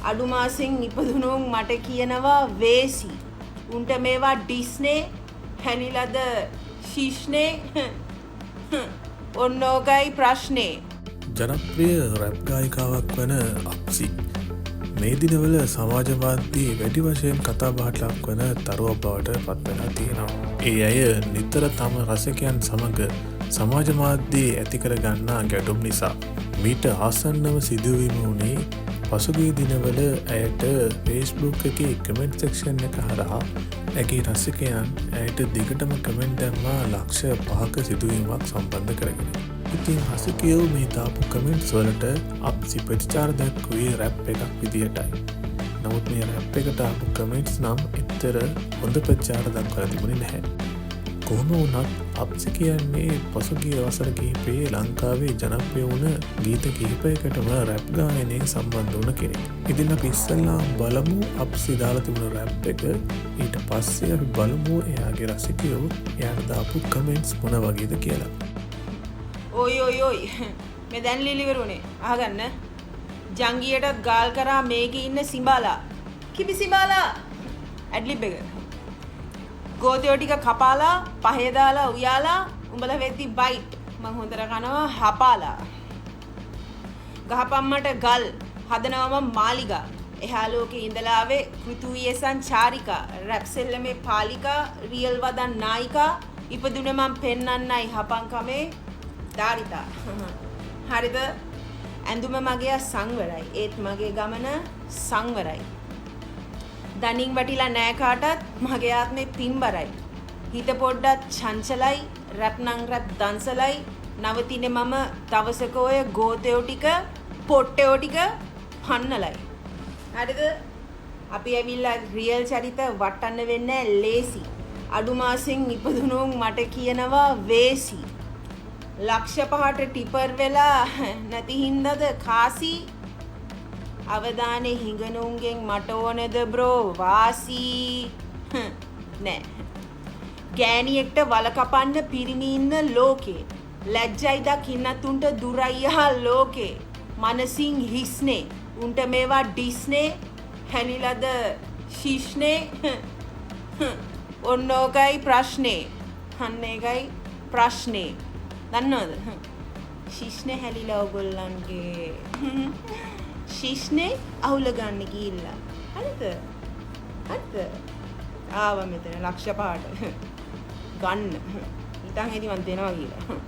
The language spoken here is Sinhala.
අඩු මාසෙන් ඉපදුණුන් මට කියනවා වේසි. උන්ට මේවා ඩිස්නේ හැනිලද ශිෂ්නේ ඔන්නෝගයි ප්‍රශ්නේ. ජනප්‍රිය රැප් ගායිකාවක් වන අප්සි මේ දිනවල සමාජවාදී වැඩි වශයෙන් කතාබහට ලක් වන තරුවක් බවට පත්වෙලා තියෙනවා. ඒ අය නිතර තම රසිකයන් සමග සමාජ මාධ්‍යයේ ඇති කර ගන්නා ගැටුම් නිසා මීට ආසන්නව සිදුවීම වුණේ පසුගිය දිනවල ඇයට Facebook එකේ කමෙන්ට් සෙක්ෂන් එක හරහා ඇගේ රසිකයන් ඇයට දිගටම කමෙන්ට් දැම්මා ලක්ෂ 5ක සිදුවීමක් සම්බන්ධ කරගෙන. ඉතින් රසිකයෝ මේ දාපු කමෙන්ට්ස් වලට අප්සි ප්‍රතිචාර දක්වුවේ රැප් එකක් විදියටයි. නමුත් මේ රැප් එකට ආපු කමෙන්ට්ස් නම් එච්චර හොඳ ප්‍රතිචාර දක්වලා තිබුණේ නැහැ. කොහොම වුණත් අප්සි කියන්නේ පසුගිය වසර කිහිපයේ ලංකාවේ ජනප්‍රිය වුණ ගීත කිහිපයකටම රැප් ගායනයෙන් සම්බන්ධ වුණ කෙනෙක්. ඉතින් අපි ඉස්සෙල්ලා බලමු අප්සි දාලා තිබුණ රැප් එක. ඊට පස්සේ අපි බලමු එයාගේ රසිකයෝ එයාට දාපු කමෙන්ට්ස් මොන වගේද කියලා. ඔයි ඔයි ඔයි මේ දැන් ලිලිවරුනේ අහගන්න. ජංගියටත් ගාල් කරා මේකේ ඉන්න සිඹාලා. කිපි සිඹාලා ඇඩ්ලිබ් එක. ගෝතයෝ ටික කපාලා පහේ දාලා උයාලා උඹලා වෙද්දි බයිට් මං හොඳට කනවා හපාලා. ගහපම්මට ගල් හදනවම මාලිගා. එහා ලෝකේ ඉඳලා ආවේ පෘථුවියසන් චාරිකා. රැප් සෙල්ලමේ පාලිකා රියල් වදන් නායිකා. ඉපදුනේ මං පෙන්නන්නයි හපන් කමේ දාරිතා. හරිද? ඇඳුම මගේ සංවරයි. ඒත් මගේ ගමන සංවරයි. දණින් වැටිලා නෑ කාටත් මගේ ආත්මේ පින්බරයි. හිත පොඩ්ඩක් චංචලයි. රැප් නම් රැප් දන්සලයි. නවතිනේ මම දවසක ඔය ගෝතයෝ ටික පොට්ටයෝ ටික පන්නලයි. හරිද? අපි ඇවිල්ලා රියල් චරිත වටන්න වෙන්නේ ලේසි. අඩු මාසෙන් ඉපදුණුන් මට කියනවා වේසි. ලක්ෂ 5ට ටිපර් වෙලා නැති හින්දාද කාසි. අවදානේ හිඟනුන්ගෙන් මට ඕනේද බ්‍රෝ වාසි. නෑ. ගෑණියෙක්ට වල කපන්න පිරිමි ඉන්න ලෝකේ. ලැජ්ජයි දකින්නත් උන්ට දුරයියා ලෝකේ. මනසින් හිස්නේ. උන්ට මේවා ඩිස්නේ හැනිලද ශිෂ්නේ ඔන්නෝගයි ප්‍රශ්නේ. අන්න ඒකයි ප්‍රශ්නේ. දන්නවද? ශිෂ්නේ හැලිලා ඔයගොල්ලන්ගේ ශිෂ්නේ අහුල ගන්න ගිහිල්ලා. හරිද? හරිද? ආව මෙතන ලක්ෂ 5ට ගන්න. ඉතින් හෙදි මන් දෙනවා කියලා.